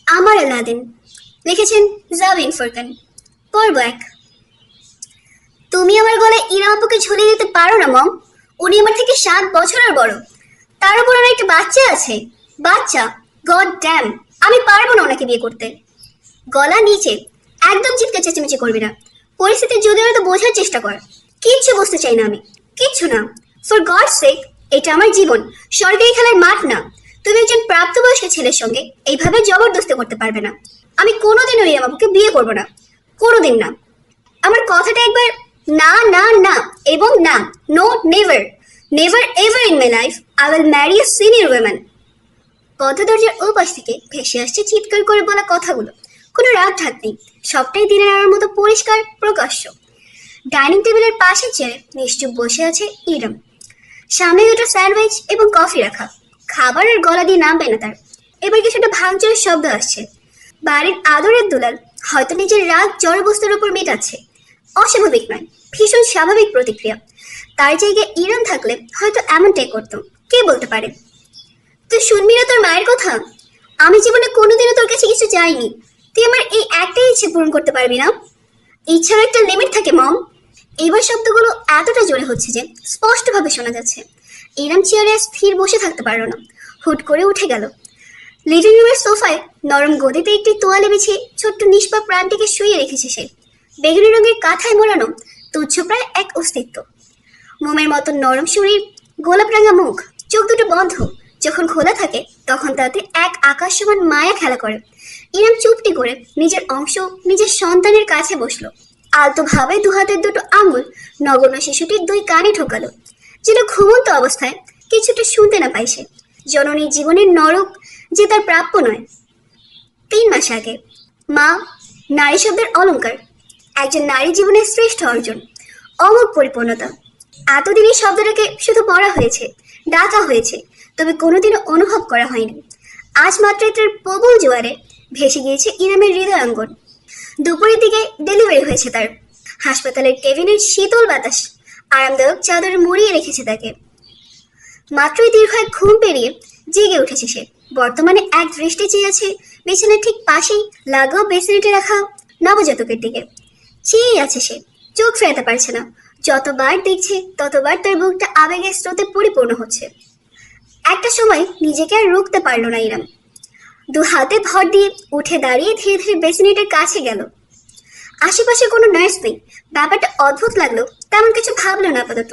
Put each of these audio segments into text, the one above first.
আমার আলাদিন। লিখেছেন জাবিন ফুরকান। পর্ব 1। তুমি আমার গলায় ইরা আপুকে ঝুলিয়ে দিতে পারো না মম। উনি আমার থেকে 7 বছরের বড়। তার উপর ওর একটা বাচ্চা আছে। বাচ্চা? গড ড্যাম, আমি পারবো না ওনাকে বিয়ে করতে। গলা নিচে, একদম চিৎকার চেঁচামেচি করবি না। পরিস্থিতি যদি তো বোঝার চেষ্টা কর। কিচ্ছু বুঝতে চাই না আমি, কিচ্ছু না। ফর গড সেক, এটা আমার জীবন, সরকারি খেলার মাঠ না। তুমি একজন প্রাপ্তবয়স্ক ছেলের সঙ্গে এইভাবে জবরদস্তি করতে পারবে না। আমি কোনোদিনও রিয়া বাবুকে বিয়ে করবো না, কোনোদিন না। আমার কথাটা একবার না না না এবং না, no never, never ever in my life I will marry a senior women. পথ দরজার ওপাশ থেকে ভেসে আসছে চিৎকার করে বলা কথাগুলো। কোনো রাগ ঢাক নেই, সবটাই দিনের আলোর মতো পরিষ্কার প্রকাশ্য। ডাইনিং টেবিলের পাশের চেয়ারে নিশ্চুপ বসে আছে ইরম। সামনে দুটো স্যান্ডউইচ এবং কফি রাখা। খাবারের গলা দিয়ে নামবে না তার। এবার কিছুটা ভাঙচুরের শব্দ আসছে। বাড়ির আদরের দুলাল হয়তো নিজের রাগ জড়বস্তুর উপর মেটাচ্ছে। অস্বাভাবিক নয়, ভীষণ স্বাভাবিক প্রতিক্রিয়া। তার জায়গায় ইরম থাকলে হয়তো এমনটাই করতো, কে বলতে পারে। তুই শুনবি না তোর মায়ের কথা? আমি জীবনে কোনোদিনও তোর কাছে কিছু চাইনি। তুই আমার এই একটাই ইচ্ছে পূরণ করতে পারবি না? ইচ্ছার একটা লিমিট থাকে মম। এবার শব্দগুলো এতটা জোরে হচ্ছে যে স্পষ্টভাবে শোনা যাচ্ছে। ইরাম চেয়ারে স্থির বসে থাকতে পারল না, হুট করে উঠে গেল। লিভিং রুমের সোফায় নরম গদিতে একটি তোয়ালে বিছিয়ে ছোট্ট নিষ্পাপ প্রাণটিকে শুয়ে রেখেছে সে। বেগুনি রঙের কাঁথায় মোড়ানো তুচ্ছ প্রায় এক অস্তিত্ব। মোমের মতো নরম শরীর, গোলাপ রাঙা মুখ, চোখ দুটো বন্ধ। যখন খোলা থাকে তখন তাতে এক আকাশ সমান মায়া খেলা করে। ইরাম চুপটি করে নিজের অংশ নিজের সন্তানের কাছে বসলো। আলতো ভাবে দু হাতের দুটো আঙুল নগণ্য শিশুটির 2 কানে ঠোকালো, যেন ঘুমন্ত অবস্থায় কিছুটা শুনতে না পায় সে। জননীর জীবনের নরক যে তার প্রাপ্য নয়। 3 মাস আগে মা, নারী শব্দের অলংকার, একজন নারী জীবনের শ্রেষ্ঠ অর্জন, অমোঘ পরিপূর্ণতা। এতদিন এই শব্দটাকে শুধু পড়া হয়েছে, ডাকা হয়েছে, তবে কোনোদিনও অনুভব করা হয়নি। আজ মাত্রার প্রবল জোয়ারে ভেসে গিয়েছে ইরামের হৃদয়াঙ্গন। দুপুরের দিকে ডেলিভারি হয়েছে তার। হাসপাতালের কেবিনের শীতল বাতাস আরামদায়ক চাদরে মুড়িয়ে রেখেছে তাকে। মাত্রই দীর্ঘ এক ঘুম পেরিয়ে জেগে উঠেছে সে। বর্তমানে এক দৃষ্টি চেয়ে আছে বিছানার ঠিক পাশেই লাগাও বেসিনেটে রাখা নবজাতকের দিকে। চেয়ে আছে সে, চোখ ফেরাতে পারছে না। যতবার দেখছে ততবার তার বুকটা আবেগের স্রোতে পরিপূর্ণ হচ্ছে। একটা সময় নিজেকে আর রুখতে পারল না ইরাম। 2 হাতে ভর দিয়ে উঠে দাঁড়িয়ে ধীরে ধীরে বেসিনেটের কাছে গেল। আশেপাশে কোনো নার্স নেই। ব্যাপারটা অদ্ভুত লাগলো, তেমন কিছু ভাবলো না আপাতত।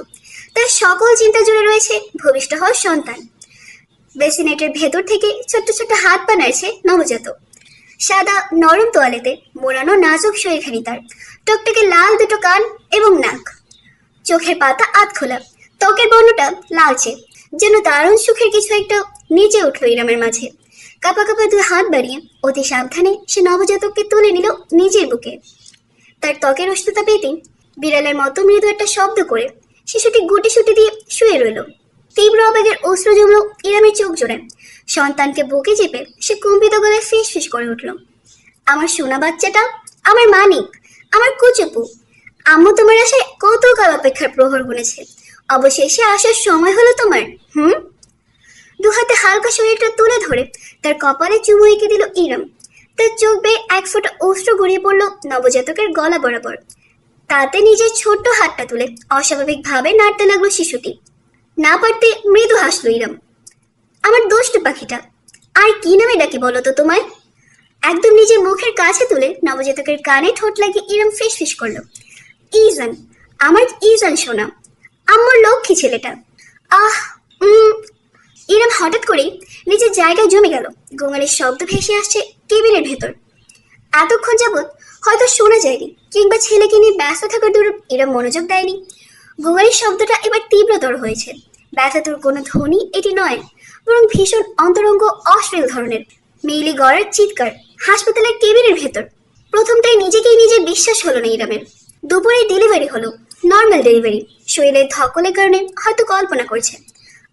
তার সকল চিন্তা জুড়ে রয়েছে ভূমিষ্ঠ হওয়ার সন্তান। বেসিনেটের ভেতর থেকে ছোট্ট ছোট্ট হাত পা নাড়ছে নবজাতক। সাদা নরম তোয়ালেতে মোড়ানো নাজুক শরীরখানি তার, টকটকে লাল দুটো কান এবং নাক। চোখের পাতা আধ খোলা, ত্বকের বর্ণটা লালচে। যেন দারুণ সুখের কিছু একটা নিচে উঠলো ইরামের মাঝে। কাপা কাপা 2 হাত বাড়িয়ে অতি সাবধানে সে নবজাতককে তুলে নিল নিজের বুকে। তার ত্বকের উষ্ণতা পেতে বিড়ালের মতো মৃদু একটা শব্দ করে শিশুটি গুটি সুটি দিয়ে শুয়ে রইল। তীব্র আবেগের অশ্রু জমল ইরামের চোখ জোড়ায়। সন্তানকে বুকে চেপে সে কম্পিত গলায় ফিস ফিস করে উঠল। আমার সোনা বাচ্চাটা, আমার মানিক, আমার কুচুপু। আম্মু তোমার আশায় কতকাল অপেক্ষার প্রহর গুনেছে। অবশেষে আসার সময় হলো তোমার। 2 হাতে হালকা শরীরটা তুলে ধরে তার কপালে চুমু এঁকে দিল ইরাম। তার চোখ বেয়ে 1 ফোঁটা অশ্রু গড়িয়ে পড়ল নবজাতকের গলা বরাবর। তাতে নিজের ছোট্ট হাতটা তুলে অস্বাভাবিকভাবে নাড়তে লাগলো শিশুটি। না পারতে মৃদু হাসলো ইরাম। আমার দুষ্টু পাখিটা, আর কি নামে ডাকি বলো তো তোমায়? একদম নিজের মুখের কাছে তুলে নবজাতকের কানে ঠোঁট লাগিয়ে ইরাম ফিস ফিস করলো। ইজান, আমার ইজান সোনা, আমার লক্ষ্মী ছেলেটা। আহ ইরাম হঠাৎ করেই নিজের জায়গায় জমে গেল। গোঙালের শব্দ ভেসে আসছে টেবিলের ভেতর। এতক্ষণ যাবৎ হয়তো শোনা যায়নি, কিংবা ছেলেকে নিয়ে ব্যস্ত থাকার দরুন ইরাম মনোযোগ দেয়নি। গোঙালের শব্দটা এবার তীব্রতর হয়েছে। ব্যথাতুর কোনো ধ্বনি এটি নয়, বরং ভীষণ অন্তরঙ্গ অশ্লীল ধরনের মেইলি গড়ার চিৎকার হাসপাতালের কেবিনের ভেতর। প্রথমটাই নিজেকেই নিজে বিশ্বাস হলো না ইরামের। দুপুরে ডেলিভারি হলো, নর্মাল ডেলিভারি। শরীরের ধকলের কারণে হয়তো কল্পনা করছে।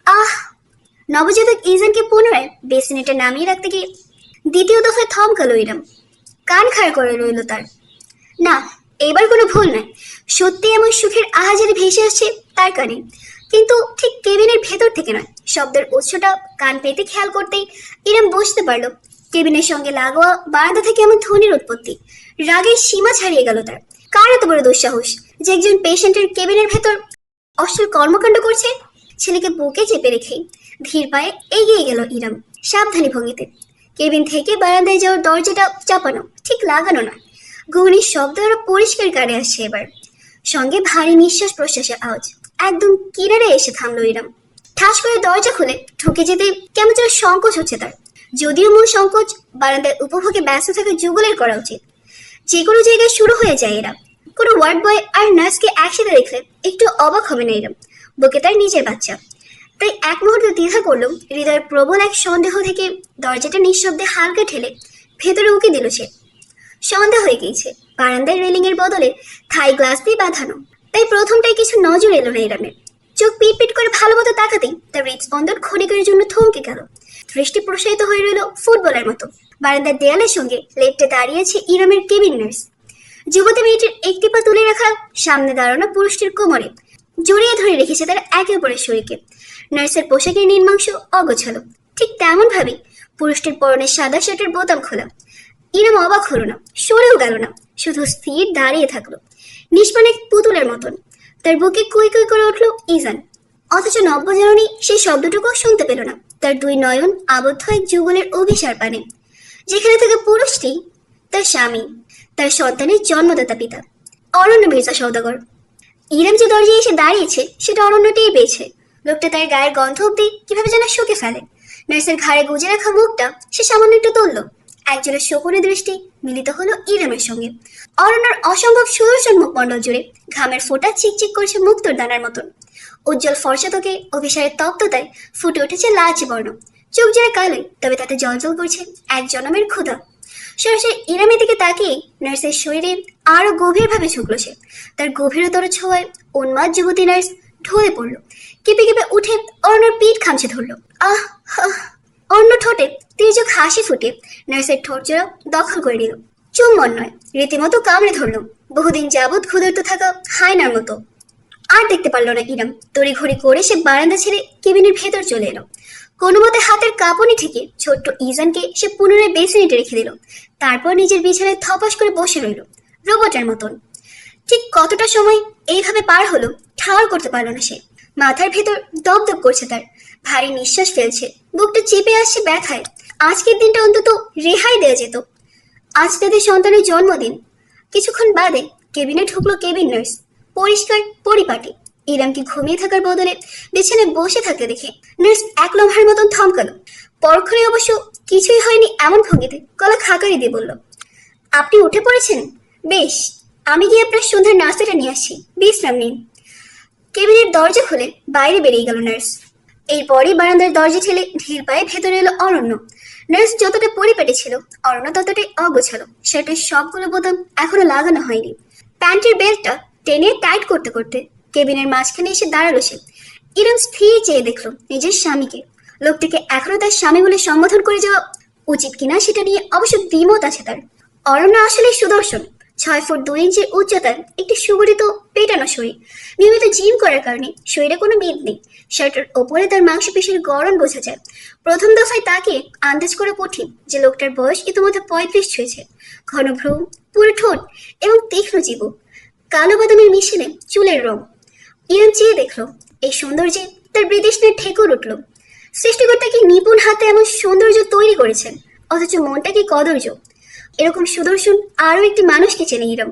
আহ! নবজাতক ইজানকে পুনরায় বেসিনেটে নামিয়ে রাখতে গিয়ে দ্বিতীয় দফায় থমকালো ইরাম। কান খাড়া করে রইল তার। না, এবার কোনো ভুল নয়। সত্যি এমন সুখের আহাজারি ভেসে আসছে তার কানে, কিন্তু ঠিক কেবিনের ভেতর থেকে নয়। শব্দের উৎসটা কান পেতে খেয়াল করতেই ইরাম বুঝতে পারল কেবিনের সঙ্গে লাগোয়া বারান্দা থেকে এমন ধ্বনির উৎপত্তি। রাগের সীমা ছাড়িয়ে গেল তার। কার এত বড় দুঃসাহস যে একজন পেশেন্টের কেবিনের ভেতর অশ্লীল কর্মকাণ্ড করছে? ছেলেকে বুকে চেপে রেখে ধীর পায়ে এগিয়ে গেল ইরাম সাবধানী ভঙ্গিতে। কেবিন থেকে বারান্দায় যাওয়ার দরজাটা চাপানো, ঠিক লাগানো নয়। গুণির শব্দ আরো পরিষ্কার কানে আসছে এবার, সঙ্গে ভারী নিঃশ্বাস প্রশ্বাসের আওয়াজ। একদম কিনারে এসে থামলো ইরাম। ঠাস করে দরজা খুলে ঢুকে যেতে কেমন যেন সংকোচ হচ্ছে তার। যদিও মূল সংকোচ বারান্দায় উপভোগে ব্যস্ত থাকা যুগলের করা উচিত। যে কোনো জায়গায় শুরু হয়ে যায় এরা। কোনো ওয়ার্ড বয় আর নার্সকে একসাথে দেখলে একটু অবাক হবে না এরম। বুকে তার নিজের বাচ্চা। তাই এক মুহূর্তে দ্বিধা করলো, হৃদয়ের প্রবল এক সন্দেহ থেকে দরজাটা নিঃশব্দে হালকা ঠেলে ভেতরে উকি দিল সে। সন্দেহ হয়ে গিয়েছে বারান্দার রেলিং এর বদলে থাই গ্লাস দিয়ে বাঁধানো। তাই প্রথমটাই কিছু নজর এলো না ইরামের। চোখ পিট পিট করে ভালো মতো তাকাতেই তার হৃদস্পন্দন ক্ষণিকের জন্য থমকে গেল। দৃষ্টি প্রসারিত হয়ে রইল ফুটবলের মতো। বারান্দার দেয়ালের সঙ্গে লেপটে দাঁড়িয়েছে ইরামের কেবিন নার্স। যুবতী মেয়েটির একটি পা তুলে রাখা সামনে দাঁড়ানো পুরুষটির কোমরে জড়িয়ে ধরে রেখেছে তার একে অপরের শরীরকে। নার্সের পোশাকের নির্মাংস অগোছালো, ঠিক তেমন ভাবে পুরুষটির পরনের সাদা শার্টের বোতাম খোলা। ইরাম অবাক হলো না, সরেও গেল না, শুধু স্থির দাঁড়িয়ে থাকলো নিষ্পান এক পুতুলের মতন। তার বুকে কুই কুই করে উঠল ইজান, অথচ নব্যজননী সেই শব্দটুকু শুনতে পেল না। তার দুই নয়ন আবদ্ধ এক যুগলের অভিসার পানে, যেখানে থেকে পুরুষটি তার স্বামী, তার সন্তানের জন্মদাতা পিতা অরণ্য মির্জা সওদাগর। ইরাম যে দরজায় এসে দাঁড়িয়েছে সেটা অরণ্যতেই পেয়েছে। লোকটা তার গায়ের গন্ধ অব্দি কিভাবে যেন শুকে ফেলে। নার্সের ঘাড়ে গুজে রাখা মুখটা সে সামান্য একটু তুলল। একজনের শকুনি দৃষ্টি মিলিত হলো ইরামের সঙ্গে। অরণ্যর অসম্ভব সুদর্শন মুখমণ্ডল জুড়ে ঘামের ফোঁটা চিকচিক করছে মুক্তোর দানার মতন। উজ্জ্বল ফর্সা ত্বকে অভিসারের তপ্ততায় ফুটে উঠেছে লালচে বর্ণ। চোখ জোড়া কালোই, তবে তাতে জলজল করছে এক জনমের ক্ষুধা। সরাসরি ইরামের দিকে তাকিয়ে নার্সের শরীরে আরো গভীরভাবে ঝুঁকল সে। তার গভীরতর ছোঁয়ায় উন্মাদ যুবতী নার্স ঢলে পড়ল। কেঁপে কেঁপে উঠে অরণ্যর পিঠ খামছে ধরল। আহ আহ! অন্য ঠোঁটে তির্যক হাসি ফুটে নার্সের ঠোঁট জোড়া দখল করে নিল। চুম্বন নয়, রীতিমতো কামড়ে ধরল, বহুদিন যাবৎ ক্ষুধার্ত থাকা হায়নার মতো। আর দেখতে পারলো না ইরাম। তড়িঘড়ি করে সে বারান্দা ছেড়ে কেবিনের ভেতর চলে এলো। কোনো মতে হাতের কাঁপুনি থেকে ছোট্ট ইজানকে সে পুনরায় বেসিনিটে রেখে দিল। তারপর নিজের বিছানায় থপাস করে বসে রইল রোবটের মতন। ঠিক কতটা সময় এইভাবে পার হলো ঠাওর করতে পারলো না সে। মাথার ভেতর দপদপ করছে তার, ভারী নিঃশ্বাস ফেলছে, বুকটা চেপে আসছে ব্যথায়। আজকের দিনটা অন্তত রেহাই দেওয়া যেত। আজ তাদের সন্তানের জন্মদিন। কিছুক্ষণ বাদে কেবিনে ঢুকলো কেবিন নার্স, পরিষ্কার পরিপাটি। ইরামকে ঘুমিয়ে থাকার বদলে বিছানায় বসে থাকতে দেখে নার্স এক লম্হার মতন থমকালো। পরক্ষণে অবশ্য কিছুই হয়নি এমন ভঙ্গিতে গলা খাকারি দিয়ে বলল, আপনি উঠে পড়েছেন? বেশ, আমি গিয়ে আপনার সন্ধ্যার নাস্তাটা নিয়ে আসছি, বিশ্রাম নিন। কেবিনের দরজা খুলে বাইরে বেরিয়ে গেল নার্স। এরপরই বারান্দার দরজা ঠেলে ধীর পায়ে ভেতরে এলো অরণ্য। নার্স যতটা পরিপাটি ছিল, অরণ্য ততটাই অগোছালো। শার্টের সবগুলো বোতাম এখনো লাগানো হয়নি। প্যান্টের বেল্টটা টেনে টাইট করতে করতে কেবিনের মাঝখানে এসে দাঁড়ালো সে। ইরাম স্থির চেয়ে দেখলো নিজের স্বামীকে। লোকটিকে এখনো তার স্বামী বলে সম্বোধন করে যাওয়া উচিত কিনা সেটা নিয়ে অবশ্য দ্বিমত আছে তার। অরণ্য আসলে সুদর্শন। 6 ফুট 2 ইঞ্চির উচ্চতার একটি সুগঠিত পেটানো শরীর। নিয়মিত জিম করার কারণে শরীরে কোনো মেদ নেই। শার্টের ওপরে তার মাংসপেশির গড়ন বোঝা যায়। প্রথম দফায় তাকে আন্দাজ করে কঠিন যে লোকটার বয়স ইতিমধ্যে 35 ছুঁয়েছে। ঘন ভ্রু, পুরো ঠোঁট এবং তীক্ষ্ণ জিভ, কালো বাদামের মিশেলে চুলের রং। ইরাম চেয়ে দেখলো এই সৌন্দর্যে তার বিদেশনের ঠেকুর উঠল। সৃষ্টিকর্তা কি নিপুণ হাতে এমন সৌন্দর্য তৈরি করেছেন, অথচ মনটা কি কদর্য। এরকম সুদর্শন আরো একটি মানুষকে চেনে ইরাম।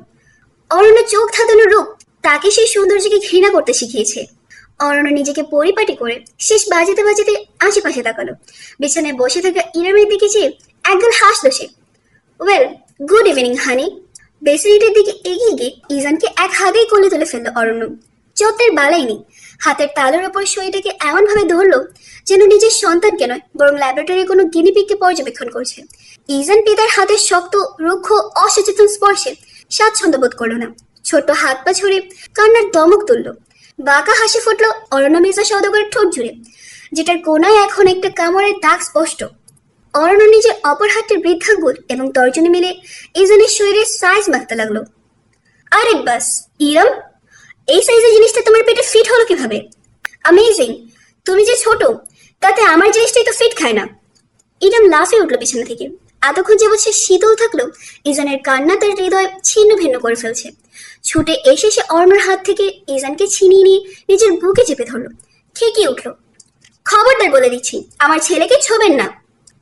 অরণ্য চোখ ধাঁধানো রূপ তাকে সেই সৌন্দর্যকে ঘৃণা করতে শিখিয়েছে। অরণ্য নিজেকে পরিপাটি করে শেষ বাজাতে বাজাতে আশেপাশে তাকালো। বিছানায় বসে থাকা ইরামের দিকে চেয়ে একগাল হাসলো সে। ওয়েল, গুড ইভিনিং হানি। বেসিনিটের দিকে এগিয়ে গিয়ে ইজানকে এক হাতেই কোলে তুলে ফেললো অরণ্য। চোখের বালাই নেই, হাতের তালুর ওপর শরীরটাকে এমন ভাবে ধরলো যেন নিজের সন্তানকে নয় বরং ল্যাবরেটরির কোনো গিনিপিগকে পর্যবেক্ষণ করছে। ইজান পিতার হাতের শক্ত রুক্ষ অসচেতন স্পর্শে স্বাচ্ছন্দ্য বোধ করলো না। ছোট্ট হাত পা ছড়ে কান্নার দমক তুলল। বাঁকা হাসি ফুটলো অরণ্য মির্জা সওদাগরের ঠোঁট জুড়ে, যেটার কোনায় এখন একটা কামড়ের দাগ স্পষ্ট। অরণ্য নিজের অপর হাতের বৃদ্ধাঙ্গুল এবং তর্জনী মিলে ইজানের শরীরের সাইজ মাখতে লাগলো। আরে বাস ইরাম, এই সাইজের জিনিসটা তোমার পেটে ফিট হলো কিভাবে? অ্যামেজিং! তুমি যে ছোট, তাতে আমার জিনিসটাই তো ফিট খায় না। ইরাম লাফিয়ে উঠলো বিছানা থেকে। এতক্ষণ যে বলছে শীতল থাকলো, ইজানের কান্না তার হৃদয় ছিন্ন ভিন্ন করে ফেলছে। ছুটে এসে সে অর্ণর হাত থেকে ইজানকে ছিনিয়ে নিয়ে নিজের বুকে চেপে ধরলো। খেকিয়ে উঠলো, খবরদার বলে দিচ্ছি, আমার ছেলেকে ছোবেন না।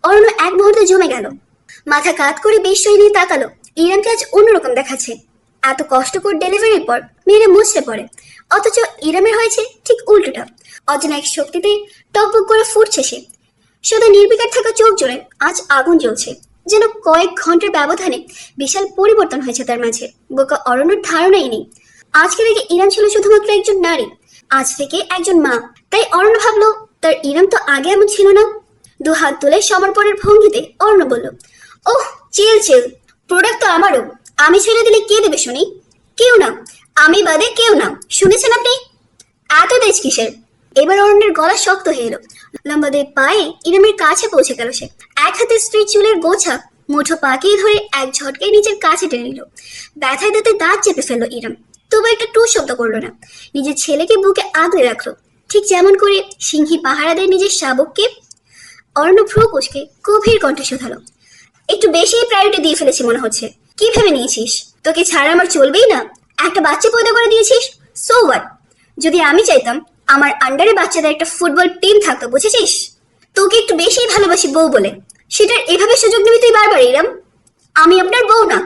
অর্ণ এক মুহূর্তে জমে গেল, মাথা কাত করে বিস্ময় নিয়ে তাকালো। ইরামকে আজ অন্যরকম দেখাচ্ছে। এত কষ্টকর ডেলিভারির পর মেয়েরা মুছড়ে পড়ে, অথচ ইরামের হয়েছে ঠিক উল্টোটা। অজানা এক শক্তিতে টকবক করে ফুটছে সে। শুধু নির্বিকার থাকা চোখ জোড়ে আজ আগুন জ্বলছে, যেন কয়েক ঘন্টার ব্যবধানে বিশাল পরিবর্তন হয়েছে তার মাঝে। বোকা অরণ্যর ধারণাই নেই আজকে থেকে ইরাম ছিল শুধুমাত্র একজন নারী, আজ থেকে একজন মা। তাই অরণ্য ভাবলো তার ইরাম তো আগে এমন ছিল না। দু হাত তুলে সমর্পণের ভঙ্গিতে অরণ্য বলল, ওহ চিল চিল, প্রোডাক্ট তো আমারও, আমি ছেড়ে দিলে কে দেবে শুনি? কেউ না, আমি বাদে কেউ না, শুনেছেন আপনি? এত তেজ কিসের? এবার অরণ্যের গলা শক্ত হয়ে এলো। লম্বা দুই পায়ে ইরামের কাছে পৌঁছে গেল সে। এক হাতে স্ত্রীর চুলের গোছা মুঠো পাকিয়ে ধরে এক ঝটকায় নিজের কাছে টেনে নিল। ব্যথায় দাঁতে দাঁত চেপে ফেললো ইরাম, তবু একটা টু শব্দ করলো না। নিজের ছেলেকে বুকে আগলে রাখলো, ঠিক যেমন করে সিংহী পাহারা দেয় নিজের শাবককে। অরণ্য ভ্রু কুঁচকে গভীর কণ্ঠে শোধালো, একটু বেশি প্রায়োরিটি দিয়ে ফেলেছি মনে হচ্ছে। কি ভেবে নিয়েছিস তোকে ছাড়া আমার চলবেই না? একটা বাচ্চা পয়দা করে দিয়েছিস, সো হোয়াট? যদি আমি চাইতাম আমার আন্ডারে বাচ্চাদের একটা ফুটবল টিম থাকতো, বুঝেছিস? তোকে একটু বেশি ভালোবাসি বউ বলে, সেটার এভাবে সুযোগ নিবি তুই বারবার? ইরাম, আমি আপনার বউ না।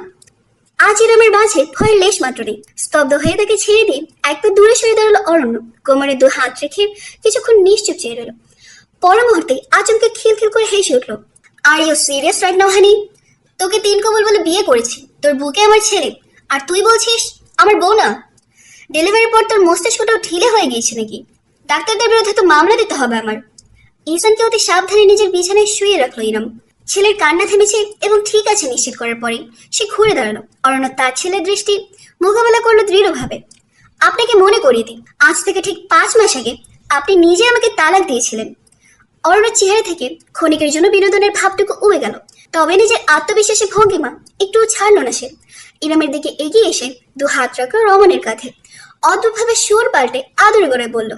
আজ ইরামের মাঝে ভয়ের লেশ মাত্র নেই। স্তব্ধ হয়ে তাকে ছেড়ে দিয়ে এক পা দূরে সরে দাঁড়ালো অরণ্য। কোমরে দু হাত রেখে কিছুক্ষণ নিশ্চুপ চেয়ে রইল। পর মুহূর্তে আচমকে খিলখিল করে হেসে উঠলো, are you serious right now হানি? তোকে তিন কবল বলে বিয়ে করেছি, তোর বুকে আমার ছেলে, আর তুই বলছিস আমার বউ না? ডেলিভারির পর তোর মস্তিষ্কটাও ঢিলে হয়ে গিয়েছে নাকি? ডাক্তারদের বিরুদ্ধে তো মামলা দিতে হবে আমার। ইসানকে অতি সাবধানে নিজের বিছানায় শুয়ে রাখলো ইরাম। ছেলের কান্না থেমেছে এবং ঠিক আছে নিশ্চিত করার পরে সে ঘুরে দাঁড়ালো। অরণ্য তার ছেলের দৃষ্টি মোকাবেলা করলো দৃঢ়ভাবে। আপনাকে মনে করিয়ে দিই, আজ থেকে ঠিক 5 মাস আগে আপনি নিজে আমাকে তালাক দিয়েছিলেন। অরণ্যের চেহারা থেকে ক্ষণিকের জন্য বিনোদনের ভাবটুকু উবে গেল, তবে নিজের আত্মবিশ্বাসী ভঙ্গিমা একটু ছাড়লো না সে। ইরামের দিকে এগিয়ে এসে দু হাত রাখলো রমনের কাঁধে। অদ্ভুতভাবে সুর পাল্টে আদরে গড়ায় বলল,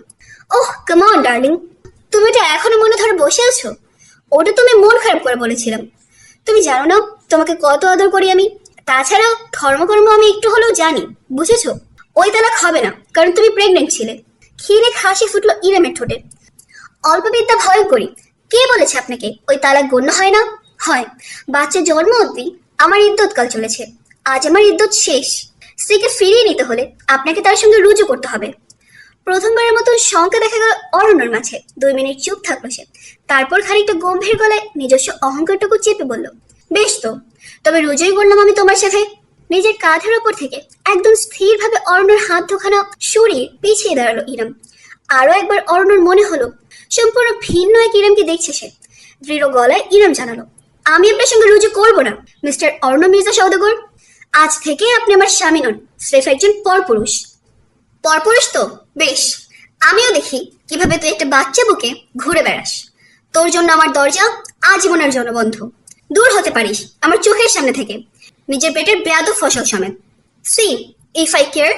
ওহ কাম অন ডার্লিং, তুমি এটা এখনো মনে ধরে বসে আছো? ওটা তুমি মন খারাপ করে বলেছিলাম। তুমি জানো না তোমাকে কত আদর করি আমি। তাছাড়া ধর্মকর্ম আমি একটু হলেও জানি, বুঝেছো? ওই তালাক হবে না, কারণ তুমি প্রেগনেন্ট ছিলে। ক্ষীরে হাসি ফুটলো ইরামের ঠোঁটে। অল্প বিদ্যা ভয়ঙ্করী, কে বলেছে আপনাকে ওই তালাক গণ্য হয় না? হয়। বাচ্চা জন্ম অবধি আমার ইদ্যৎকাল চলেছে, আজ আমার ইদ্যৎ শেষ। স্ত্রীকে ফিরিয়ে নিতে হলে আপনাকে তার সঙ্গে রুজু করতে হবে। প্রথমবারের মতো শঙ্কা দেখা গেল অরণ্যর মাঝে। 2 মিনিট চুপ থাকলো সে, তারপর খানিকটা গম্ভীর গলায় নিজস্ব অহংকারটুকু চেপে বলল, বেশ তো, তবে রুজুই করলাম আমি তোমার সাথে। নিজের কাঁধের ওপর থেকে একদম স্থিরভাবে অরণ্যর হাত দুখানা সরিয়ে পিছিয়ে দাঁড়ালো ইরাম। আরো একবার অরণ্যর মনে হলো সম্পূর্ণ ভিন্ন এক ইরামকে দেখছে সে। দৃঢ় গলায় ইরাম জানালো, আমি আপনার সঙ্গে রুজু করবো না মিস্টার অর্ণ মির্জা সওদাগর। আজ থেকে আপনি আমার স্বামী নন, স্রেফ একজন পরপুরুষ। পরপুরুষ তো বেশ, আমিও দেখি কিভাবে তুই একটা বাচ্চা বুকে ঘুরে বেড়াস। তোর জন্য আমার দরজা আজীবনের জন্য বন্ধ। দূর হতে পারিস আমার চোখের সামনে থেকে, নিজের পেটের বেয়াদব ফসল সমেত। See if I care.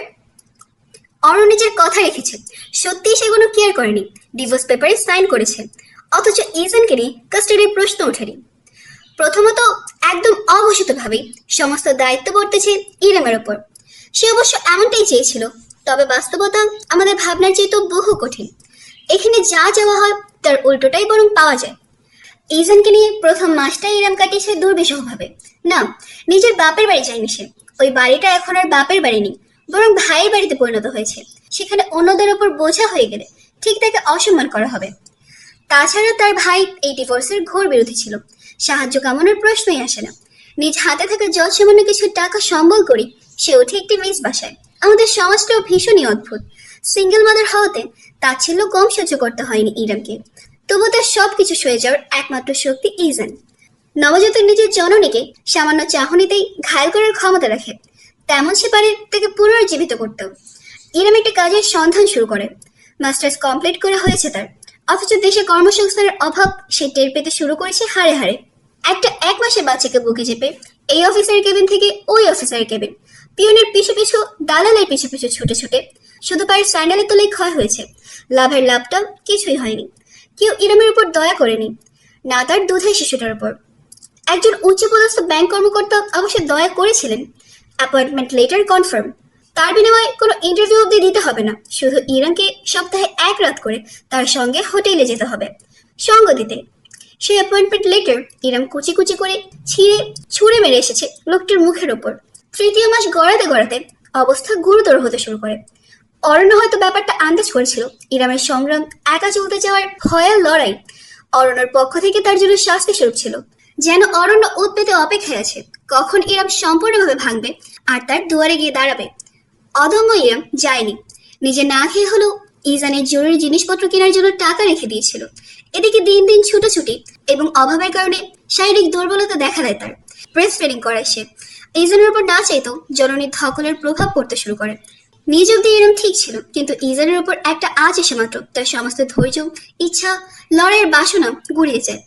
Aranya নিজের কথা রেখেছে, সত্যিই সেগুলো কেয়ার করেনি। ডিভোর্স পেপারে সাইন করেছে, অথচ ইজানকে নিয়ে কাস্টাডির প্রশ্ন ওঠেনি। প্রথমত একদম অঘোষিতভাবেই সমস্ত দায়িত্ব বর্তেছে ইরামের ওপর। সে অবশ্য এমনটাই চেয়েছিল, তবে বাস্তবতা আমাদের ভাবনার চেয়ে বহু কঠিন। এখানে যা চাওয়া হয় তার উল্টোটাই বরং পাওয়া যায়। ইজানকে নিয়ে প্রথম মাসটাই ইরাম কাটিয়েছে দুর্বিষহভাবে। না, নিজের বাপের বাড়ি যায়নি সে। ওই বাড়িটা এখন আর বাপের বাড়ি নেই, বরং ভাইয়ের বাড়িতে পরিণত হয়েছে। সেখানে অন্যদের ওপর বোঝা হয়ে গেলে ঠিক তাকে অসম্মান করা হবে। তাছাড়া তার ভাই এই ডিভোর্সের ঘোর বিরোধী ছিল, সাহায্য কামনার প্রশ্নই আসে না। নিজ হাতে থাকা যৎসামান্য কিছু টাকা সম্বল করি সে ওঠে একটি মেস বাসায়। আমাদের সমাজটাও ভীষণই অদ্ভুত। সিঙ্গেল মাদার হওয়াতে তাচ্ছিল্য কম সহ্য করতে হয়নি ইরামকে। তবু তার সবকিছু সয়ে যাওয়ার একমাত্র শক্তি ইজান। নবজাতক নিজের জননীকে সামান্য চাহনিতেই ঘায়ল করার ক্ষমতা রাখে, তেমন সে পারে তাকে পুনরুজ্জীবিত করতেও। ইরাম একটা কাজের সন্ধান শুরু করে। মাস্টার্স কমপ্লিট করা হয়েছে তার, অথচ দেশে কর্মসংস্থানের অভাব সে টের পেতে শুরু করেছে হাড়ে হাড়ে। একটা 1 মাসের বাচ্চাকে বুকে চেপে এই অফিসারের কেবিন থেকে ওই অফিসারের কেবিন, পিয়নের পিছু পিছু, দালালের পিছু পিছু ছুটে ছুটে শুধু পায়ের স্যান্ডেলের তলেই ক্ষয় হয়েছে। লাভের লাভটা কিছুই হয়নি। কেউ ইরামের উপর দয়া করেনি, না তার দুধের শিশুটার উপর। একজন উচ্চপদস্থ ব্যাংক কর্মকর্তা অবশ্য দয়া করেছিলেন অ্যাপয়েন্টমেন্ট লেটার কনফার্ম, তার বিনিময়ে কোনো ইন্টারভিউ অব্দি দিতে হবে না, শুধু ইরানকে সপ্তাহে 1 রাত করে তার সঙ্গে হোটেলে যেতে হবে সঙ্গ দিতে। সেই অ্যাপয়েন্টমেন্ট লেটার ইরাম কুচি কুচি করে ছুঁড়ে মেরে এসেছে লোকটির মুখের ওপর। 3য় মাস গড়াতে গড়াতে অবস্থা গুরুতর হতে শুরু করে। অরণ্য হয়তো ব্যাপারটা আন্দাজ করেছিল। ইরামের সংগ্রাম, একা চলতে যাওয়ার ভয়াল লড়াই অরণ্যর পক্ষ থেকে তার জন্য শাস্তি স্বরূপ ছিল। যেন অরণ্য উৎপেতে অপেক্ষায় আছে কখন ইরাম সম্পূর্ণভাবে ভাঙবে আর তার দুয়ারে গিয়ে দাঁড়াবে। অদম্য ইরাম যায়নি। নিজে না খেয়ে হলেও ইজানের জরুরি জিনিসপত্র কেনার জন্য টাকা রেখে দিয়েছিল। এদিকে দিন দিন ছুটোছুটি এবং অভাবের কারণে শারীরিক দুর্বলতা দেখা দেয় তার। ব্রেস্ট ফিডিং করায় সে। ইজানের উপর না চাইতো জননীর ধকলের প্রভাব পড়তে শুরু করে। নিজ অব্দি ইরাম ঠিক ছিল, কিন্তু ইজানের উপর একটা আঁচ এসে মাত্র তার সমস্ত ধৈর্য, ইচ্ছা, লড়াইয়ের বাসনা গুড়িয়ে যায়।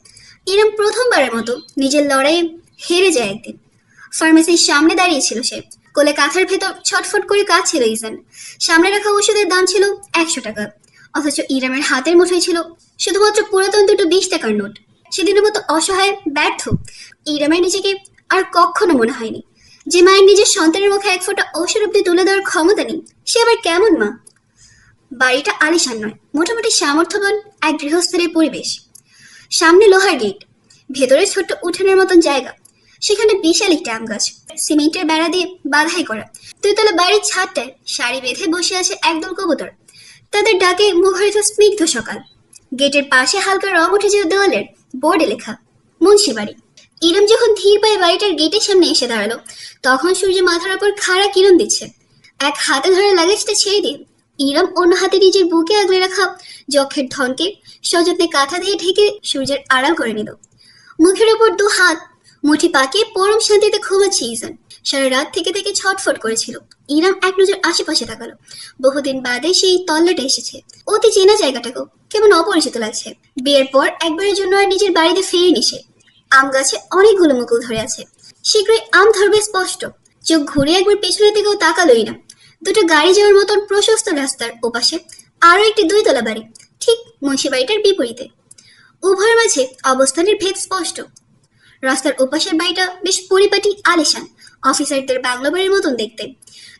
ইরাম প্রথমবারের মতো নিজের লড়াইয়ে হেরে যায় একদিন। ফার্মেসির সামনে দাঁড়িয়েছিল সে। কোলে কাঁথার ভেতর ছটফট করে কাঁদছিল ইজান। সামনে রাখা ওষুধের দাম ছিল 100 টাকা, অথচ ইরামের হাতের মুঠোয় ছিল শুধুমাত্র পুরাতন দুটো 20 টাকার নোট। সেদিনের মতো অসহায়, ব্যর্থ ইরামের নিজেকে আর কখনো মনে হয়নি। যে মায়ের নিজের সন্তানের মুখে 1 ফোঁটা ঔষধ অব্দি তুলে দেওয়ার ক্ষমতা নেই, সে আবার কেমন মা? বাড়িটা আলিশান নয়, মোটামুটি সামর্থ্যবান এক গৃহস্থলের পরিবেশ। সামনে লোহার গেট, ভেতরে ছোট্ট উঠানের মতন জায়গা, সেখানে বিশাল একটি আম গাছ, সিমেন্টের বেড়া দিয়ে বাধাই করা। 2তলা বাড়ির ছাদটায় সারি বেঁধে বসে আছে একদল কবুতর। তাদের ডাকে মুখরিত স্নিগ্ধ সকাল। গেটের পাশে হালকা রং উঠে যাওয়া দেওয়ালের বোর্ডে লেখা মুন্সি বাড়ি। ইরাম যখন ধীর পায়ে বাড়িটার গেটের সামনে এসে দাঁড়ালো, তখন সূর্য মাথার উপর খাড়া কিরণ দিচ্ছে। এক হাতে ধরে লাগেজটা ছেড়ে দিয়ে ইরাম অন্য হাতে নিজের বুকে আগলে রাখা যক্ষের ধনকে সযত্নে কাঁথা দিয়ে ঢেকে সূর্যের আড়াল করে নিল। মুখের ওপর 2 হাত মুঠি পাকিয়ে পরম শান্তিতে ঘুমাচ্ছে ইজান। সারা রাত থেকে থেকে ছটফট করেছিল। ইরাম এক নজর আশেপাশে তাকালো। বহুদিন বাদে সেই তল্লাটে এসেছে। অতি চেনা জায়গাটাকেও কেমন অপরিচিত লাগছে। বিয়ের পর একবারের জন্য আর নিজের বাড়িতে ফিরেনি সে। আম গাছে অনেকগুলো মুকুল ধরে আছে, শীঘ্রই আম ধরবে স্পষ্ট। চোখ ঘুরে একবার পেছনের দিকেও তাকালোই না। দুটো গাড়ি যাওয়ার মতন প্রশস্ত রাস্তার ওপাশে আরো একটি 2তলা বাড়ি, ঠিক মুন্সি বাড়িটার বিপরীতে। উভয়ের মাঝে অবস্থানের ভেদ স্পষ্ট। রাস্তার ওপাশের বাড়িটা বেশ পরিপাটি, আলিশান, অফিসারদের বাংলা বাড়ির মতন দেখতে।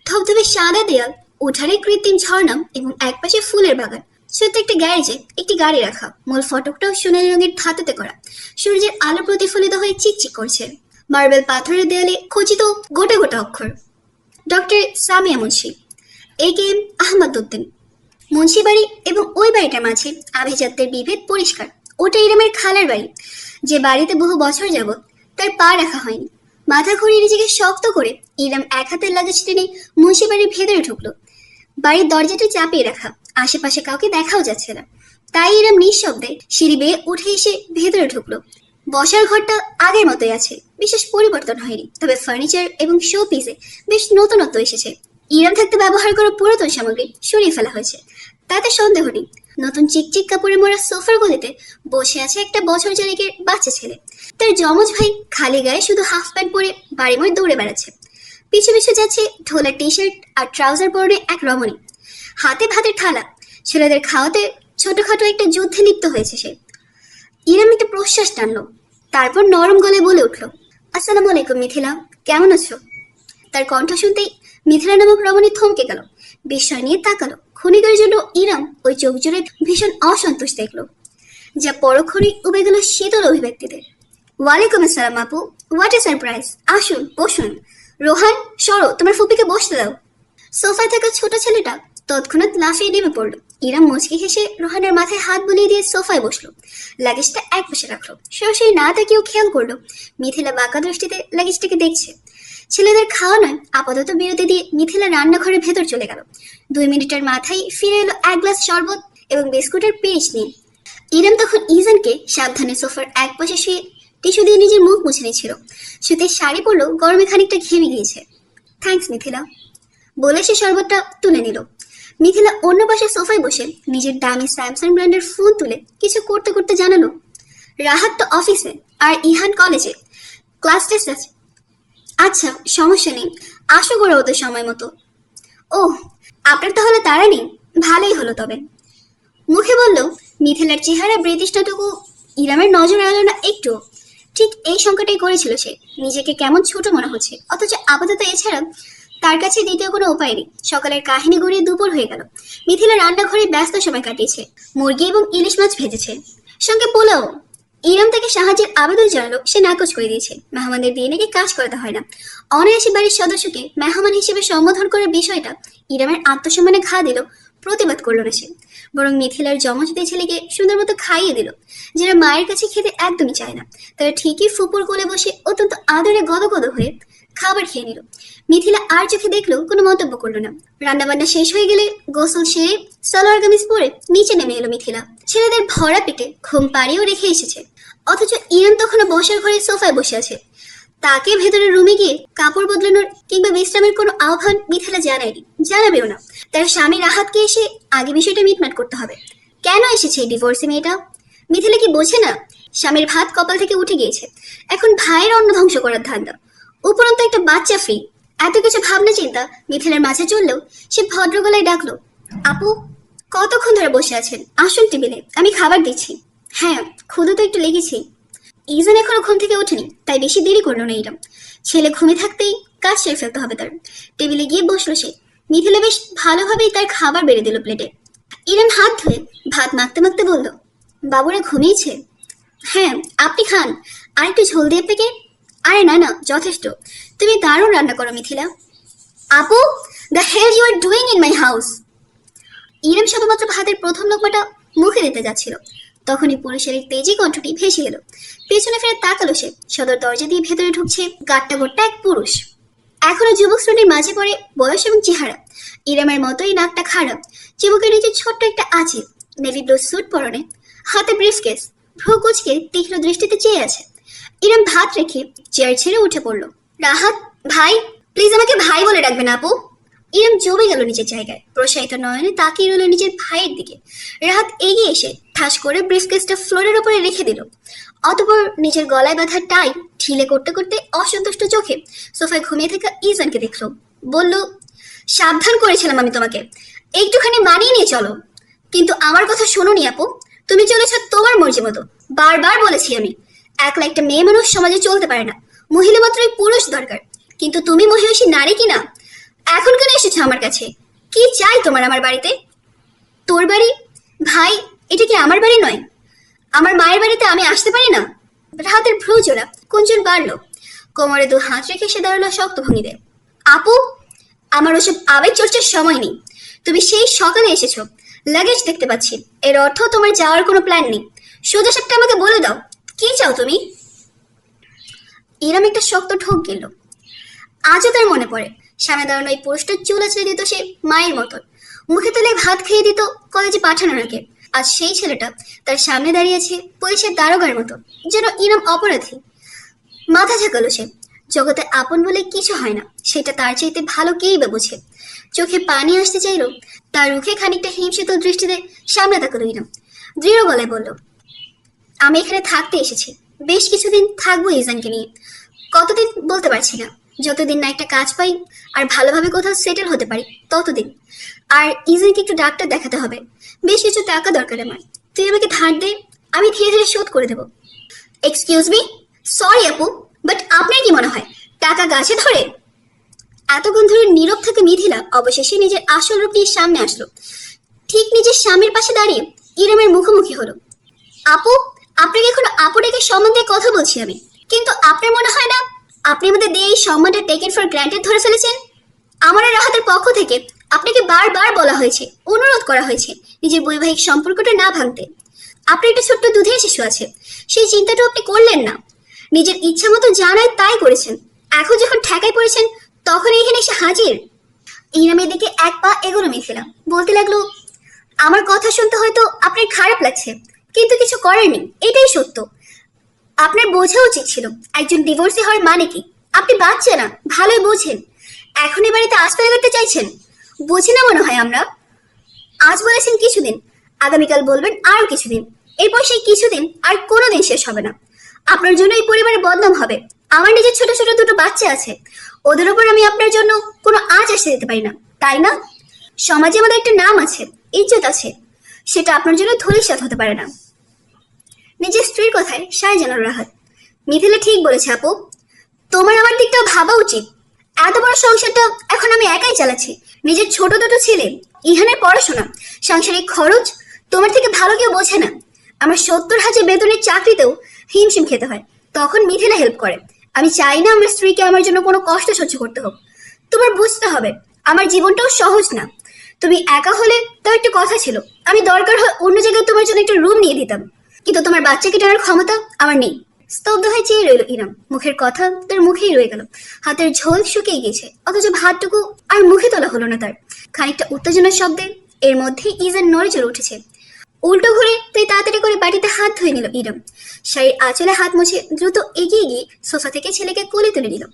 ধবধবে সাদা দেয়াল, উঠানে কৃত্রিম ঝর্ণা এবং একপাশে ফুলের বাগান। ছোট্ট একটা গ্যারেজে একটি গাড়ি রাখা, মূল ফটকটাও সোনালী রঙের ধাতুতে করা। সূর্যের আলো প্রতিফলিত হয়ে চিকচিক করছে। মার্বেল পাথরের দেয়ালে খচিত গোটা গোটা অক্ষর, ডক্টর সামিয়া মুন্সি, AKM আহমদ উদ্দিন। মুন্সি বাড়ি এবং ওই বাড়িটার মাঝে আভিজাত্যের বিভেদ পরিষ্কার। ওটা ইরামের খালার বাড়ি, যে বাড়িতে বহু বছর যাবৎ তার পা রাখা হয়নি। মাথা ঘুরিয়ে নিজেকে শক্ত করে ইরাম এক হাতের লাগেজ টেনে মুন্সি বাড়ির ভেতরে ঢুকলো। বাড়ির দরজাটা চাপিয়ে রাখা, আশেপাশে কাউকে দেখাও যাচ্ছে না। তাই ইরাম নিঃশব্দে সিঁড়ি বেয়ে উঠে এসে ভেতরে ঢুকলো। বসার ঘরটা আগের মতোই আছে, বিশেষ পরিবর্তন হয়নি, তবে ফার্নিচার এবং শো পিসে বেশ নতুনত্ব এসেছে। ইরাম থাকতে ব্যবহার করা পুরাতন সামগ্রী সরিয়ে ফেলা হয়েছে, তাতে সন্দেহ নেই। নতুন চিকচিক কাপড়ে মোড়া সোফার গলিতে বসে আছে একটা বছর চারেকের বাচ্চা ছেলে। তার যমজ ভাই খালি গায়ে শুধু হাফ প্যান্ট পরে বাড়িময় দৌড়ে বেড়াচ্ছে। পিছু পিছু যাচ্ছে ঢোলা টি শার্ট আর ট্রাউজার পরে এক রমণী, হাতে ভাতের থালা। ছেলেদের খাওয়াতে ছোটখাটো একটা যুদ্ধে লিপ্ত হয়েছে সে। ইরাম একটা প্রশ্বাস টানলো, তারপর নরম গলায় বলে উঠল, আসসালামু আলাইকুম মিথিলা, কেমন আছো? তার কণ্ঠ শুনতেই মিথিলা নামক রমণী থমকে গেল, বিস্ময় নিয়ে তাকালো। ক্ষণিকের জন্য ইরাম ওই চোখ জুড়ে ভীষণ অসন্তোষ দেখলো, যা পরক্ষণেই উবে গেল শীতল অভিব্যক্তিতে। ওয়ালাইকুম আসসালাম আপু, হোয়াট এ সারপ্রাইজ, আসুন বসুন। রোহান, সরো, তোমার ফুপিকে বসতে দাও। সোফায় থাকা ছোট ছেলেটা তৎক্ষণাৎ লাফিয়ে নেমে পড়লো। ইরাম মুচকি হেসে রোহানের মাথায় হাত বুলিয়ে দিয়ে সোফায় বসলো। লাগেজটা এক পাশে রাখলো। সরাসরি না তাকিয়েও খেয়াল করলো মিথিলা বাঁকা দৃষ্টিতে লাগেজটাকে দেখছে। ছেলেদের খাওয়া নয়, আপাতত বিরতি দিয়ে মিথিলা রান্নাঘরের ভেতর চলে গেল। 2 মিনিটের মাথায় ফিরে এলো 1 গ্লাস শরবত এবং বিস্কুটের পিরিচ নিয়ে। ইরাম তখন ইজানকে সাবধানে সোফার এক পাশে শুয়ে টিস্যু দিয়ে নিজের মুখ মুছে নিয়েছিল। শুতে শাড়ি পরলো, গরমে খানিকটা ঘেমে গিয়েছে। থ্যাঙ্কস মিথিলা, বলে সে শরবতটা তুলে নিল। মিথিলা অন্য পাশে সোফায় বসে নিজের দামি স্যামসাং ব্র্যান্ডের ফোন তুলে কিছু করতে করতে জানালো, রাহাত তো অফিসে আর ইহান কলেজে, ক্লাস টেস্ট আছে। আচ্ছা, সমস্যা নেই, আসো করে ওদের সময় মতো। ও, আপনার তাহলে তাড়া নেই, ভালোই হলো তবে। মুখে বলল। মিথিলার চেহারা বৃদ্ধিষ্টাটুকু ইরামের নজর এলো না একটু। ঠিক এই সংকটেই করেছিল সে। নিজেকে কেমন ছোট মনে হচ্ছে, অথচ আপাতত এছাড়া তার কাছে দ্বিতীয় কোনো উপায় নেই। সকালের কাহিনী গড়িয়ে দুপুর হয়ে গেল। মিথিলা রান্নাঘরে ব্যস্ত সময় কাটিয়েছে, মুরগি এবং ইলিশ মাছ ভেজেছে, সঙ্গে পোলাও। ইরাম তাকে সাহায্যের আবেদন জানালো, সে নাকচ করে দিয়েছে। মেহমানদের দিয়ে নাকি কাজ করাতে হয় না। অনায়াসী বাড়ির সদস্যকে মেহমান হিসেবে সম্বোধন করার বিষয়টা ইরামের আত্মসম্মানে ঘা দিল। প্রতিবাদ করলো না সে, বরং মিথিলার যমজ দুই ছেলেকে সুন্দর মতো খাইয়ে দিল। যারা মায়ের কাছে খেতে একদমই চায় না, তারা ঠিকই ফুপুর কোলে বসে অত্যন্ত আদরে গদগদ হয়ে খাবার খেয়ে নিল। মিথিলা আর চোখে দেখলো, কোনো মন্তব্য করলো না। রান্নাবান্না শেষ হয়ে গেলে গোসল সেরে সালোয়ার কামিজ পরে নিচে নেমে এলো মিথিলা। ছেলেদের ভরা পেটে ঘুম পাড়িয়েও রেখে এসেছে, অথচ ইরান তখনও বসার ঘরে সোফায় বসে আছে। তাকে ভেতরের রুমে গিয়ে কাপড় বদলানোর কিংবা বিশ্রামের কোনো আহ্বান মিথিলা জানায়নি, জানাবেও না। তার স্বামী রাহাতকে এসে আগে বিষয়টা মিটমাট করতে হবে। কেন এসেছে এই ডিভোর্সি মেয়েটা? মিথিলা কি বোঝে না স্বামীর ভাত কপাল থেকে উঠে গিয়েছে, এখন ভাইয়ের অন্ন ধ্বংস করার ধান্দা, উপরন্ত একটা বাচ্চা ফ্রি। এত কিছু ভাবনা চিন্তা মিথিলার মাঝে চললেও সে ভদ্র গলায় ডাকলো, আপু কতক্ষণ ধরে বসে আছেন? আসুন টেবিলে, আমি খাবার দিচ্ছি। হ্যাঁ, ক্ষুধা তো একটু লেগেছি। ইজন এখনো ঘুম থেকে ওঠেনি, তাই বেশি দেরি করলো না ইরাম। ছেলে ঘুমে থাকতেই কাজ সেরে ফেলতে হবে তার। টেবিলে গিয়ে বসলো সে। মিথিলা বেশ ভালোভাবেই তার খাবার বেড়ে দিল প্লেটে। ইরাম হাত ধুয়ে ভাত মাখতে মাখতে বলল, বাবুরা ঘুমিয়েছে? হ্যাঁ, আপনি খান। আর একটু ঝোল দিয়ে আপনাকে? আরে না না, যথেষ্ট। তুমি দারুণ রান্না করো মিথিলা। আপু, the hell you are doing in my house? Iram সবেমাত্র ভাতের প্রথম লোকমাটা মুখে দিতে যাচ্ছিল, তখনই পুরুষের এই তেজি কণ্ঠটি ভেসে এলো। পেছনে ফিরে তাকালো সে। সদর দরজা দিয়ে ভেতরে ঢুকছে গাট্টা গোট্টা এক পুরুষ। এখনো যুবক শ্রেণীর মাঝে পড়ে বয়স এবং চেহারা। ইরামের মতোই নাকটা খারাপ, চিবুকের নিচে ছোট্ট একটা আছে, নেভি ব্লু স্যুট পরনে, হাতে ব্রিফকেস, ভ্রু কুচকে তীক্ষ্ণ দৃষ্টিতে চেয়ে আছে। ইরাম ভাত রেখে চেয়ার ছেড়ে উঠে পড়ল। রাহাত ভাই, প্লিজ আমাকে ভাই বলে ডাকবেন আপু। ইরাম জমে গেল নিজের জায়গায়, প্রসারিত নয়নে তাকিয়ে রইল নিজের ভাইয়ের দিকে। রাহাত এগিয়ে এসে ঠাস করে ব্রিফকেসটা ফ্লোরের উপরে রেখে দিল। অতঃপর নিজের গলায় বাঁধা টাই ঢিলে করতে করতে অসন্তুষ্ট চোখে সোফায় ঘুমিয়ে থাকা ইজানকে দেখল। বলল, সাবধান করেছিলাম আমি তোমাকে, একটুখানি মানিয়ে নিয়ে চলো। কিন্তু আমার কথা শোনোনি আপু, তুমি চলেছ তোমার মর্জি মতো। বারবার বলেছি আমি, একলা একটা মেয়ে মানুষ সমাজে চলতে পারে না, মহিলা মাত্রই পুরুষ দরকার। কিন্তু তুমি মহিষী নারী কিনা? এখন কেন এসেছো আমার কাছে? কি চাই তোমার আমার বাড়িতে? তোর বাড়ি? ভাই, এটা কি আমার বাড়ি নয়? আমার মায়ের বাড়িতে আমি আসতে পারি না? রাহাতের ভ্রু জোড়া কুঞ্চন বাড়লো। কোমরে দু হাত রেখে সে দাঁড়ালো শক্ত ভঙ্গিতে। আপু, আমার ওসব আবেগ চর্চার সময় নেই। তুমি সেই সকালে এসেছো, লাগেজ দেখতে পাচ্ছি, এর অর্থ তোমার যাওয়ার কোনো প্ল্যান নেই। সোজা সাপটা আমাকে বলে দাও, কি চাও তুমি? ইরাম একটা শক্ত ঠোক গেল। আজও তার মনে পড়ে সামনে দাঁড়ানো এই পুরুষটা চুল আঁচড়ে দিত সে মায়ের মতন, মুখে তুলে ভাত খেয়ে দিত কলেজে পাঠানোর আগে। আজ সেই ছেলেটা তার সামনে দাঁড়িয়েছে পুলিশের দারোগার মতো, যেন ইরাম অপরাধী। মাথা ঝাঁকালো সে। জগতে আপন বলে কিছু হয় না, সেটা তার চাইতে ভালো কেই বা বোঝে। চোখে পানি আসতে চাইল, তার মুখে খানিকটা হিমশীতল দৃষ্টিতে সামনে তাকালো ইরাম। দৃঢ় গলায় বলল, আমি এখানে থাকতে এসেছি, বেশ কিছুদিন থাকবো ইজানকে নিয়ে। কতদিন বলতে পারছি না, যতদিন না একটা কাজ পাই আর ভালোভাবে কোথাও সেটেল হতে পারি ততদিন। আর ইজানকে একটু ডাক্তার দেখাতে হবে, বেশ কিছু টাকা দরকার আমার। তুই আমাকে ধার দে, আমি ধীরে ধীরে শোধ করে দেবো। এক্সকিউজ মি, সরি আপু, বাট আপনার কি মনে হয় টাকা গাছে ধরে? এতক্ষণ ধরে নীরব থেকে মিথিলা অবশেষে নিজের আসল রূপ নিয়ে সামনে আসলো। ঠিক নিজের স্বামীর পাশে দাঁড়িয়ে ইরামের মুখোমুখি হলো। আপু, আপনাকে এখন আপু ডেকে সম্মান দিয়ে কথা বলছি আমি, কিন্তু আপনার মনে হয় না আপনি আমাদের দিয়ে এই সম্মানটা টেকেন ফর গ্রান্টেড ধরে ফেলেছেন? আমার আর রাহাতের পক্ষ থেকে আপনাকে বারবার বলা হয়েছে, অনুরোধ করা হয়েছে নিজের বৈবাহিক সম্পর্কটা না ভাঙতে। আপনার একটা ছোট্ট দুধের শিশু আছে, সেই চিন্তাটাও আপনি করলেন না। নিজের ইচ্ছা মতো জানায় তাই করেছেন। এখন যখন ঠেকায় পড়েছেন তখন এখানে এসে হাজির। ইরামের দিকে এক পা এগোলো মিথিলা, বলতে লাগলো, আমার কথা শুনতে হয়তো আপনার খারাপ লাগছে, কিন্তু কিছু করার নেই, এটাই সত্য। আপনার বোঝা উচিত ছিল একজন ডিভোর্সি হওয়ার মানে কি। আপনি বাচ্চা না, ভালোই বোঝেন। এখন এই বাড়িতে আশ্রয় করতে চাইছেন, বুঝি না মনে হয় আমরা। আজ বলেছেন কিছুদিন, আগামীকাল বলবেন আরো কিছুদিন, এরপর সেই কিছুদিন আর কোনোদিন শেষ হবে না। আপনার জন্য এই পরিবারের বদনাম হবে। আমার নিজের ছোট ছোট দুটো বাচ্চা আছে, ওদের ওপর আমি আপনার জন্য কোনো আঁচ আসতে দিতে পারি না, তাই না? সমাজে আমাদের একটা নাম আছে, ইজ্জত আছে, সেটা আপনার জন্য ধূলিসাৎ হতে পারে না। নিজের স্ত্রীর কথায় সায় জানালো রাহাত। মিথিলা ঠিক বলেছে আপু, তোমার আমার দিকটাও ভাবা উচিত। এত বড় সংসারটা এখন আমি একাই চালাচ্ছি। নিজের ছোট দুটো ছেলে, ইহানের পড়াশোনা, সাংসারিক খরচ তোমার থেকে ভালো কেউ বোঝে না। আমার 70,000 বেতনের চাকরিতেও হিমশিম খেতে হয়, তখন মিথিলা হেল্প করে। আমি চাই না আমার স্ত্রীকে আমার জন্য কোনো কষ্ট সহ্য করতে হোক। তোমার বুঝতে হবে আমার জীবনটাও সহজ না। তুমি একা হলে তাও একটা কথা ছিল, আমি দরকার হয় অন্য জায়গায় তোমার জন্য একটা রুম নিয়ে দিতাম, কিন্তু তোমার বাচ্চাকে টানার ক্ষমতা আমার নেই। স্তব্ধ হয়ে চেয়ে রইল ইরাম। মুখের কথা তার মুখেই রয়ে গেল। হাতের ঝোল শুকিয়ে গিয়েছে, অথচ ভাতটুকু আর মুখে তোলা হলো না তার। খানিকটা উত্তেজনার শব্দে এর মধ্যেই ইজান নড়ে চড়ে উঠেছে। উল্টো ঘুরে তাই তাড়াতাড়ি করে বাটিতে হাত ধুয়ে নিল ইরাম। শাড়ির আঁচলে হাত মুছে দ্রুত এগিয়ে গিয়ে সোফা থেকে ছেলেকে কোলে তুলে নিল।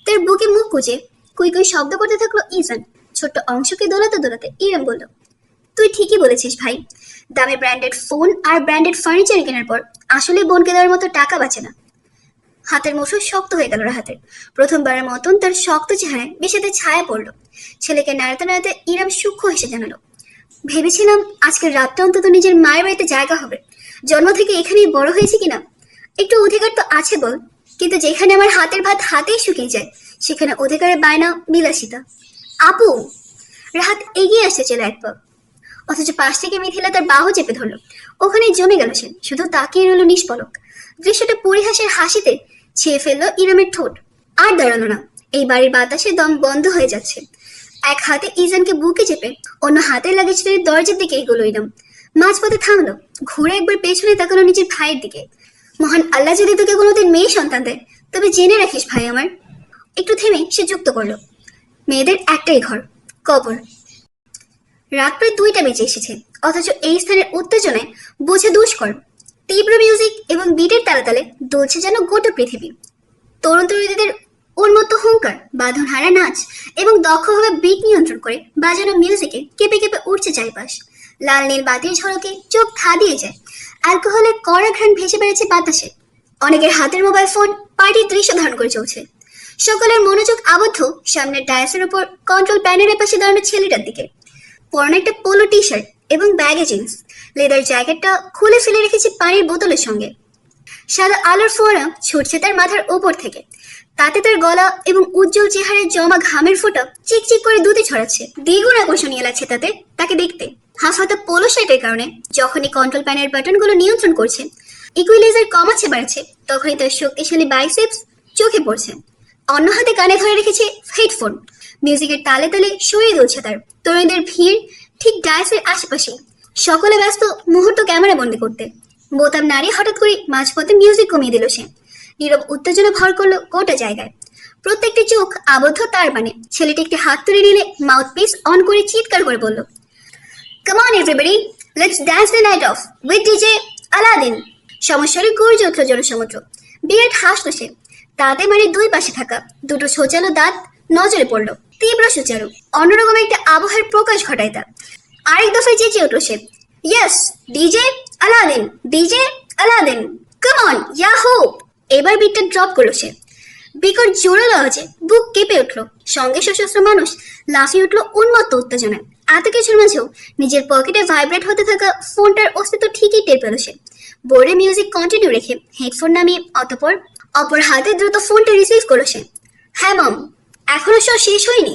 তার বুকে মুখ গুজে কুই কুই শব্দ করতে থাকলো ইজান। ছোট্ট অংশকে দোলাতে দোলাতে ইরাম বলল, তুই ঠিকই বলেছিস ভাই। দামি ব্র্যান্ডেড ফোন আর ব্র্যান্ডেড ফার্নিচার কেনার পর আসলে বোনকে দেওয়ার মতো টাকা বাঁচে না। হাতের মুঠো শক্ত হয়ে গেল রাহাতের। প্রথমবারের মতন তার শক্ত চেহারায় বিষাদের ছায়া পড়ল। ছেলেকে নাড়াতে নাড়াতে ইরাম সূক্ষ্ম হেসে জানালো, ভেবেছিলাম আজকের রাতটা অন্তত নিজের মায়ের বাড়িতে জায়গা হবে। জন্ম থেকে এখানেই বড় হয়েছে কিনা একটু অধিকার তো আছে বল, কিন্তু যেখানে আমার হাতের ভাত হাতেই শুকিয়ে যায় সেখানে অধিকারের বায়না বিলাসিতা। আপু, রাহাত এগিয়ে আসতে চলে এক পা, অথচ পাশ থেকে মিথিলা তার বাহু চেপে ধরল। ওখানে জমে গেল সে, শুধু তাকিয়ে রইল নিষ্পলক। দৃশ্যটা পরিহাসের হাসিতে ছেয়ে ফেললো ইরামের ঠোঁট। আর দাঁড়ালো না। এই বাড়ির বাতাসে দম বন্ধ হয়ে যাচ্ছে। এক হাতে ইজানকে বুকে চেপে অন্য হাতের লাগেজ ধরে দরজার দিকে এগোলো ইরাম। মাঝপথে থামলো, ঘুরে একবার পেছনে তাকালো নিজের ভাইয়ের দিকে। মহান আল্লাহ যদি তোকে কোনোদিন মেয়ে সন্তান দেয় তবে জেনে রাখিস ভাই আমার। একটু থেমে সে যুক্ত করলো, মেয়েদের একটাই ঘর, কবর। রাত প্রায় 2টা বেজে এসেছে, অথচ এই স্থানের উত্তেজনায় বোঝা দুষ্কর। তীব্র মিউজিক এবং বিটের তালে তালে দুলছে যেন গোটা পৃথিবী। তরুণ তরুণীদের উন্মত্ত হুঙ্কার, বাঁধনহারা নাচ এবং দক্ষভাবে বিট নিয়ন্ত্রণ করে বাজানো মিউজিকে কেঁপে কেঁপে উঠছে চারিপাশ। লাল নীল বাতির ঝলকে চোখ ধাঁধিয়ে যায়। অ্যালকোহলের কড়া ঘ্রাণ ভেসে বেড়েছে বাতাসে। অনেকের হাতের মোবাইল ফোন পার্টির দৃশ্য ধারণ করে চলছে। সকলের মনোযোগ আবদ্ধ সামনের ডায়াসের উপর কন্ট্রোল প্যানেলের পাশে দাঁড়ানো ছেলেটার দিকে। পরনে একটা পোলো টি শার্ট এবং ব্যাগে জিন্স, লেদার জ্যাকেটটা খুলে ফেলে রেখেছে পানির বোতলের সঙ্গে। সাদা আলোর ফোয়ারা ছুটছে তার মাথার ওপর থেকে, তাতে তার গলা এবং উজ্জ্বল চেহারায় জমা ঘামের ফোঁটা চিকচিক করে দুধে ছড়াচ্ছে। দ্বিগুণ আকর্ষণীয় লাগছে তাকে দেখতে। হাফ হাতা পোলো শার্টের কারণে যখনই কন্ট্রোল প্যানেল বাটনগুলো নিয়ন্ত্রণ করছে, ইকুইলাইজার কমাচ্ছে বাড়ছে, তখনই তার শক্তিশালী বাইসেপস চোখে পড়ছে। অন্য হাতে কানে ধরে রেখেছে হেডফোন। মিউজিকের তালে তালে সরিয়ে দুলছে তার। তরুণীদের ভিড় ঠিক ডায়াসের আশেপাশে। সকলে ব্যস্ত মুহূর্ত ক্যামেরা বন্দি করতে। বোতাম নাড়িয়ে হঠাৎ করে মাঝপথে মিউজিক কমিয়ে দিল সে। নীরব উত্তেজনা ভর করলো গোটা জায়গায়। প্রত্যেকটি চোখ আবদ্ধ তার মানে। ছেলেটি একটি হাত তুলে নিলে মাউথপিস অন করে চিৎকার করে বলল, come on everybody, let's dance the night off with DJ Aladin. সমস্যারে গর্জে উঠল জনসমুদ্র। বিরাট হাসলো সে। তাতে মানে দুই পাশে থাকা দুটো ছোচালো দাঁত নজরে পড়লো। তীব্র সুচারু, অন্যরকম একটা আবহাওয়ার প্রকাশ ঘটায় তা। আরেক দফায় চেঁচিয়ে উঠল সে, yes DJ Aladin, DJ Aladin, come on yahoo. এবার বিটটা ড্রপ করলো সে। বিকট জোরালো আওয়াজে বুক কেঁপে উঠলো। সঙ্গে সশস্ত্র মানুষ লাফিয়ে উঠলো উন্মত্ত উত্তেজনায়। এত কিছুর মাঝেও নিজের পকেটে ভাইব্রেট হতে থাকা ফোনটার অস্তিত্ব ঠিকই টের পেল সে। বোর্ডে মিউজিক কন্টিনিউ রেখে হেডফোন নামিয়ে অপর হাতে দ্রুত ফোনটা রিসিভ করলো সে। হ্যাঁ মম, এখনো সব শেষ হয়নি।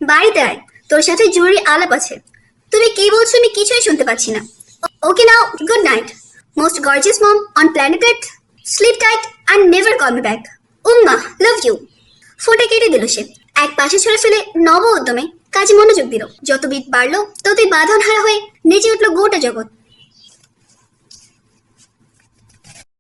বাড়িতে আয়, তোর সাথে জরুরি আলাপ আছে। তুমি কি বলছো আমি কিছুই শুনতে পাচ্ছি না। Okay now, good night most gorgeous mom on planet earth. Sleep tight and never call me back. উম্মা, লাভ ইউ। ফোনটা কেটে দিল সে। এক পাশে ছড়ে ফেলে নব উদ্যমে কাজে মনোযোগ দিল। যত বিট বাড়লো ততই বাঁধনহারা হয়ে নেচে উঠলো গোটা জগৎ।